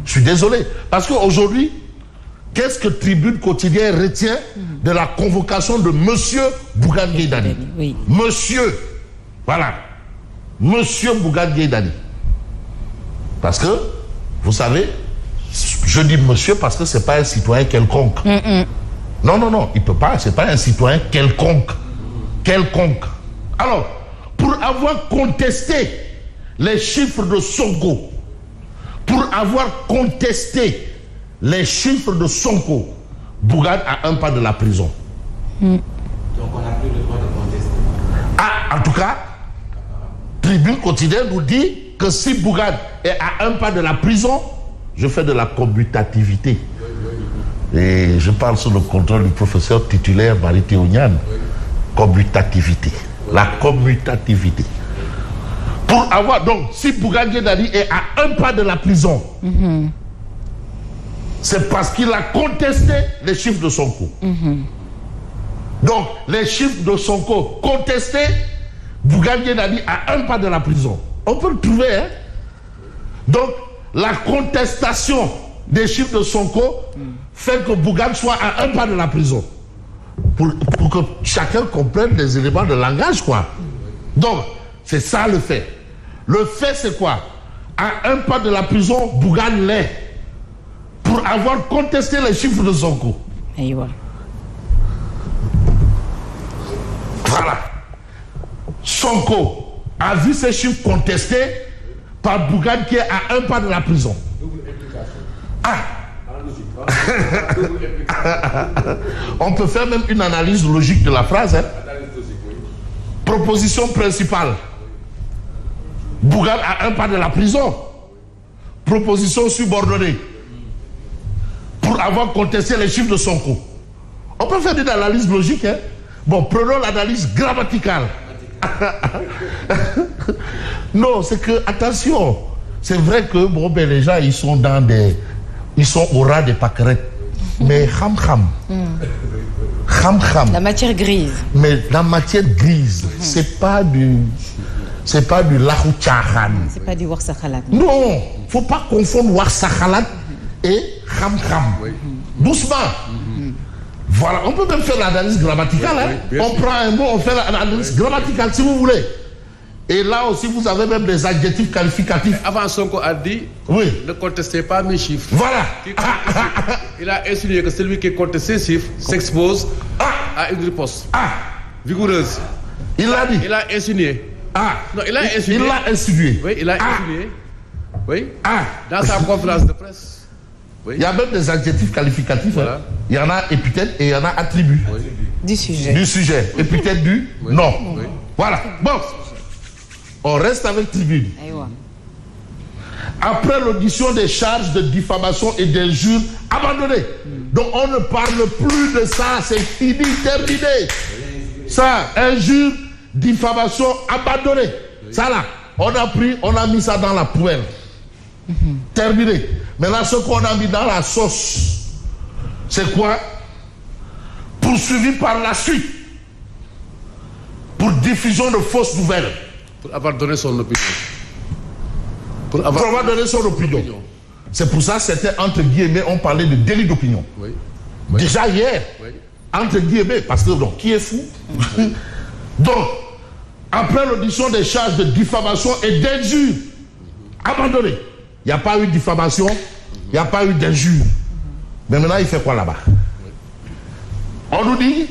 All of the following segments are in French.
Je suis désolé. Parce qu'aujourd'hui, qu'est-ce que Tribune Quotidien retient de la convocation de Monsieur Bougane Gueye Dany? Oui. Monsieur. Voilà. Monsieur Bougane Gueye Dany. Parce que, vous savez, je dis monsieur parce que ce n'est pas un citoyen quelconque. Non, non, non, il ne peut pas, ce n'est pas un citoyen quelconque. Quelconque. Alors, pour avoir contesté les chiffres de Sonko, pour avoir contesté les chiffres de Sonko, Bougane a un pas de la prison. Donc on n'a plus le droit de contester. Ah, en tout cas, Tribune Quotidien nous dit que si Bougane est à un pas de la prison, je fais de la commutativité. Et je parle sous le contrôle du professeur titulaire Marité Ognane. Commutativité. La commutativité. Pour avoir, donc, si Bougane Gueye Dany est à un pas de la prison, c'est parce qu'il a contesté les chiffres de Sonko. Donc, les chiffres de Sonko contestés, Bougane Gueye Dany à un pas de la prison. On peut le trouver, hein? Donc, la contestation des chiffres de Sonko fait que Bougane soit à un pas de la prison. Pour que chacun comprenne les éléments de langage, quoi. Donc, c'est ça le fait. Le fait, c'est quoi? À un pas de la prison, Bougane l'est. Pour avoir contesté les chiffres de Sonko. Voilà. Sonko a vu ces chiffres contestés par Bougane qui est à un pas de la prison. Ah. On peut faire même une analyse logique de la phrase. Hein? Proposition principale. Bougane à un pas de la prison. Proposition subordonnée. Pour avoir contesté les chiffres de Sonko. On peut faire une analyse logique. Hein? Bon, prenons l'analyse grammaticale. Non, c'est que, attention, c'est vrai que bon, ben, les gens, ils sont dans des... Ils sont au ras des pâquerettes. Mais kham-kham. Kham-kham. La matière grise. Mais la matière grise, c'est pas du... C'est pas du lahou tchahan. C'est pas du warsakhalat. Non, faut pas confondre warsakhalat et kham-kham. Doucement. Voilà, on peut même faire l'analyse grammaticale. Hein? On prend un mot, on fait l'analyse grammaticale si vous voulez. Et là aussi, vous avez même des adjectifs qualificatifs. Avant, Sonko a dit, oui, ne contestez pas mes chiffres. Voilà. Il a insinué que celui qui conteste ces chiffres s'expose à une riposte vigoureuse. Il l'a dit. Il a insinué. Non, il a insinué. Il l'a insinué. Oui, il a insinué. Oui. Dans sa conférence de presse. Oui. Il y a même des adjectifs qualificatifs. Voilà. Hein. Il y en a épithète et il y en a attribut. Oui. Du sujet. Du sujet. Épithète du nom. Oui. Voilà. Bon. On reste avec Tribune. Après l'audition des charges de diffamation et d'injures abandonnées. Donc on ne parle plus de ça, c'est fini, terminé. Ça, injures, diffamation abandonnée. Ça là, on a pris, on a mis ça dans la poêle. Terminé. Maintenant, ce qu'on a mis dans la sauce, c'est quoi? Poursuivi par la suite pour diffusion de fausses nouvelles. Pour avoir donné son opinion. Pour avoir donné son opinion. C'est pour ça que c'était entre guillemets, on parlait de délit d'opinion. Oui. Oui. Déjà hier, entre guillemets, parce que donc, qui est fou? Donc, après l'audition des charges de diffamation et d'injure abandonnées, il n'y a pas eu de diffamation, il n'y a pas eu d'injure. Mais maintenant, il fait quoi là-bas? On nous dit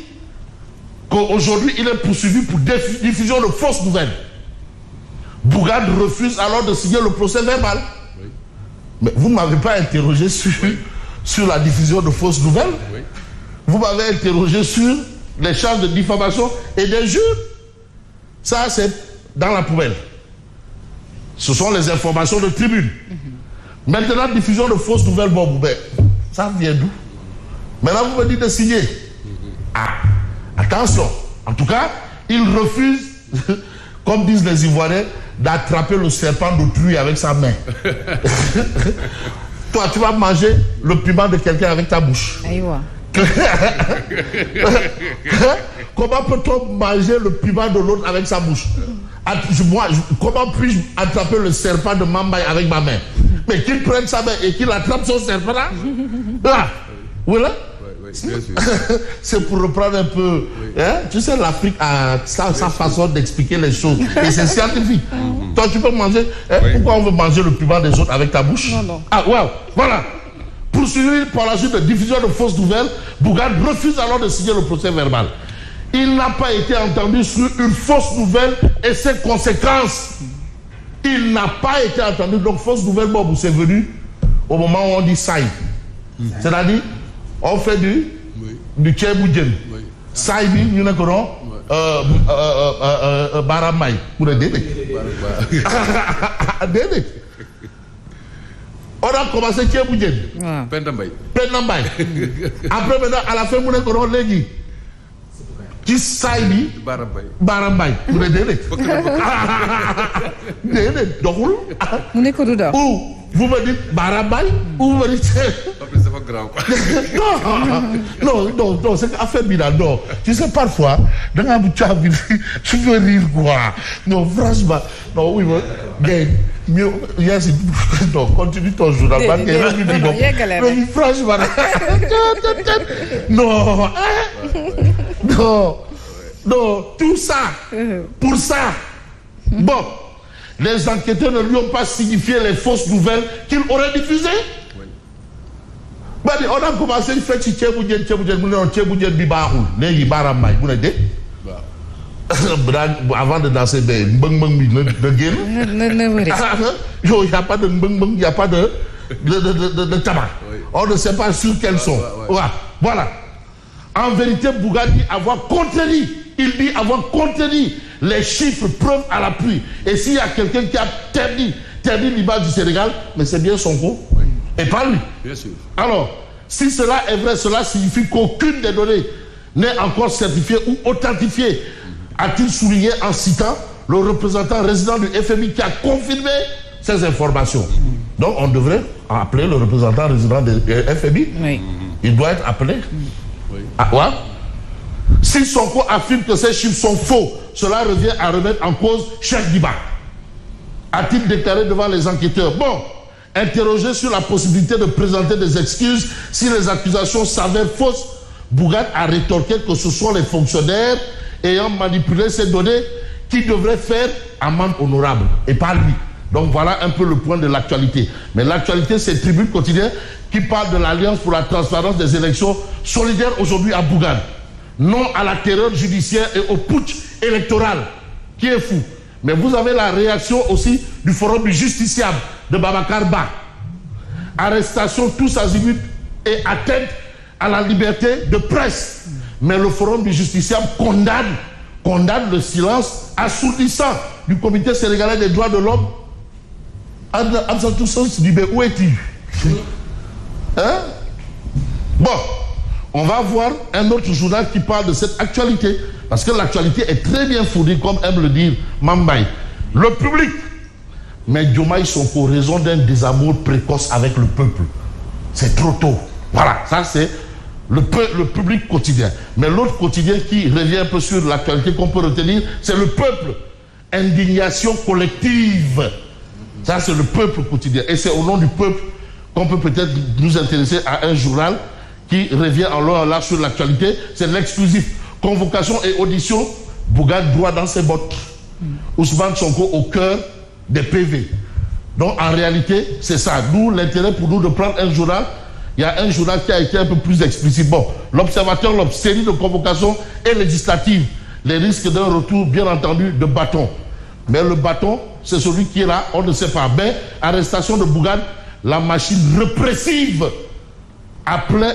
qu'aujourd'hui, il est poursuivi pour diffusion de fausses nouvelles. Bougane refuse alors de signer le procès verbal. Oui. Mais vous ne m'avez pas interrogé sur la diffusion de fausses nouvelles. Oui. Vous m'avez interrogé sur les charges de diffamation et d'injure. Ça, c'est dans la poubelle. Ce sont les informations de Tribune. Maintenant, diffusion de fausses nouvelles, bon, ben, ça vient d'où? Maintenant, vous me dites de signer. Attention. En tout cas, il refuse, comme disent les Ivoiriens, d'attraper le serpent d'autrui avec sa main. Toi, tu vas manger le piment de quelqu'un avec ta bouche. Comment peut-on manger le piment de l'autre avec sa bouche? Moi, comment puis-je attraper le serpent de Mambaye avec ma main? Mais qu'il prenne sa main et qu'il attrape son serpent là. Là. Voilà. C'est pour reprendre un peu. Hein? Tu sais, l'Afrique a sa façon d'expliquer les choses. Et c'est scientifique. Toi, tu peux manger. Hein? Pourquoi on veut manger le piment des autres avec ta bouche? Non. Ah, wow. Voilà. Poursuivi par la suite de diffusion de fausses nouvelles, Bougane refuse alors de signer le procès verbal. Il n'a pas été entendu sur une fausse nouvelle et ses conséquences. Il n'a pas été entendu. Donc, fausse nouvelle, bon, c'est venu au moment où on dit saï. C'est-à-dire, on fait du tchèboudjen. Saï, nous ne connaissons baramay. Pour le début. On a commencé tchèboudjen. Pendambay. Après, maintenant, à la fin, nous ne connaissons légui. Qui saï, barambay. Pour le début. Ou vous me dites barambay, ou vous me dites. C'est pas grave. Non, c'est affaire bidon. Non, tu sais, parfois, tu veux rire quoi. Non, franchement, non, oui, mais non, continue ton journal. Franchement, non, tout ça, pour ça. Bon, les enquêteurs ne lui ont pas signifié les fausses nouvelles qu'il aurait diffusées. On a commencé à faire avant de danser, il n'y a pas de il n'y a pas de tabac. On ne sait pas sur quels sont. Voilà. En vérité, Bougane dit avoir contredit. Il dit avoir contredit les chiffres, preuves à l'appui. Et s'il y a quelqu'un qui a terni l'image du Sénégal, mais c'est bien Sonko. Et pas lui. Bien sûr. Alors, si cela est vrai, cela signifie qu'aucune des données n'est encore certifiée ou authentifiée, a-t-il souligné en citant le représentant résident du FMI qui a confirmé ces informations. Donc, on devrait appeler le représentant résident du FMI. Oui. Il doit être appelé. Oui. Ah, ouais? Si Sonko affirme que ces chiffres sont faux, cela revient à remettre en cause Cheikh Diba. A-t-il déclaré devant les enquêteurs? Bon, interrogé sur la possibilité de présenter des excuses si les accusations s'avèrent fausses, Bougane a rétorqué que ce sont les fonctionnaires ayant manipulé ces données qui devraient faire amende honorable et pas lui. Donc voilà un peu le point de l'actualité. Mais l'actualité, c'est Tribune Quotidien qui parle de l'Alliance pour la transparence des élections solidaires aujourd'hui à Bougane. Non à la terreur judiciaire et au putsch électoral, qui est fou. Mais vous avez la réaction aussi du Forum du Justiciable de Babacar Ba. Arrestation tous azimuts et atteinte à la liberté de presse. Mais le Forum du Justiciable condamne le silence assourdissant du Comité sénégalais des droits de l'homme. Où es-tu? Hein? Bon, on va voir un autre journal qui parle de cette actualité. Parce que l'actualité est très bien fournie, comme aime le dire Mambaye. Le public. Mais Diomaye Sonko, raison d'un désamour précoce avec le peuple. C'est trop tôt. Voilà, ça c'est le public quotidien. Mais l'autre quotidien qui revient un peu sur l'actualité qu'on peut retenir, c'est le peuple. Indignation collective. Ça c'est le peuple quotidien. Et c'est au nom du peuple qu'on peut peut-être nous intéresser à un journal qui revient en long et en large sur l'actualité. C'est l'exclusif. Convocation et audition, Bougane droit dans ses bottes. Ousmane Sonko au cœur des PV. Donc en réalité, c'est ça. D'où l'intérêt pour nous de prendre un journal. Il y a un journal qui a été un peu plus explicite. Bon, l'Observateur, série de convocations et législatives. Les risques d'un retour, bien entendu, de bâton. Mais le bâton, c'est celui qui est là, on ne sait pas. Mais arrestation de Bougane, la machine répressive à plein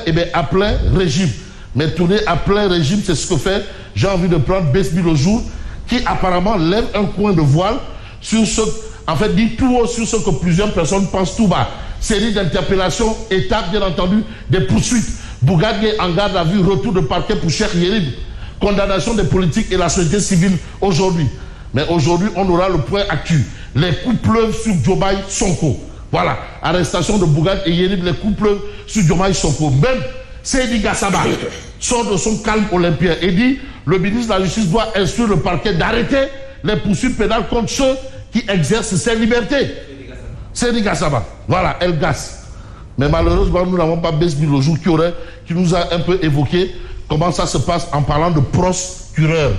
régime. Mais tourner à plein régime, c'est ce que fait, j'ai envie de prendre Besbi le jour, qui apparemment lève un coin de voile sur ce, en fait, dit tout haut sur ce que plusieurs personnes pensent tout bas. Série d'interpellations, étape, bien entendu, des poursuites. Bougane est en garde à vue, retour de parquet pour Cheikh Yérim. Condamnation des politiques et la société civile aujourd'hui. Mais aujourd'hui, on aura le point actu. Les coups pleuvent sur Diomaye Sonko. Voilà, arrestation de Bougane et Yérim, les coups pleuvent sur Diomaye Sonko. Même Seydi Gassama sort de son calme olympien et dit le ministre de la Justice doit instruire le parquet d'arrêter les poursuites pénales contre ceux qui exercent ces libertés. Séri Gassama. Voilà, El Gas. Mais malheureusement, nous n'avons pas Besbi le jour qui nous a un peu évoqué comment ça se passe en parlant de pros-cureur.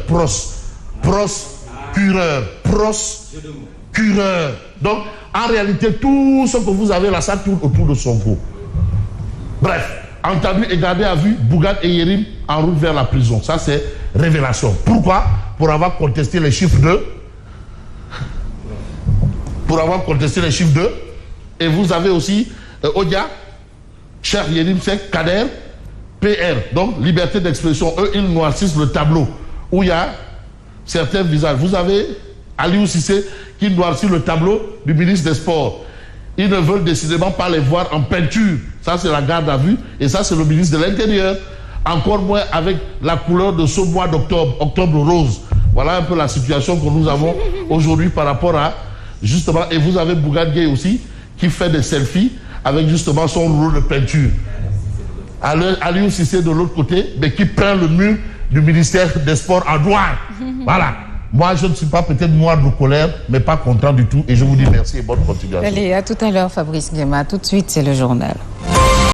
Pros-cureur. Pros-cureur. Donc, en réalité, tout ce que vous avez là, ça tourne autour de Sonko. Bref, entendu et gardé à vue, Bougane et Yérim en route vers la prison. Ça, c'est révélation. Pourquoi? Pour avoir contesté les chiffres de... Et vous avez aussi Odia, cher Yérim Seck, Kader, PR. Donc, liberté d'expression. Eux, ils noircissent le tableau où il y a certains visages. Vous avez Aliou Cissé qui noircit le tableau du ministre des Sports. Ils ne veulent décidément pas les voir en peinture. Ça, c'est la garde à vue. Et ça, c'est le ministre de l'Intérieur. Encore moins avec la couleur de ce mois d'octobre, octobre rose. Voilà un peu la situation que nous avons aujourd'hui par rapport à, justement, et vous avez Bougane Gueye aussi, qui fait des selfies avec justement son rouleau de peinture. Aliou Cissé de l'autre côté, mais qui prend le mur du ministère des Sports en noir. Voilà. Moi, je ne suis pas peut-être noir de colère, mais pas content du tout. Et je vous dis merci et bonne continuation. Allez, à tout à l'heure, Fabrice Nguema. Tout de suite, c'est le journal.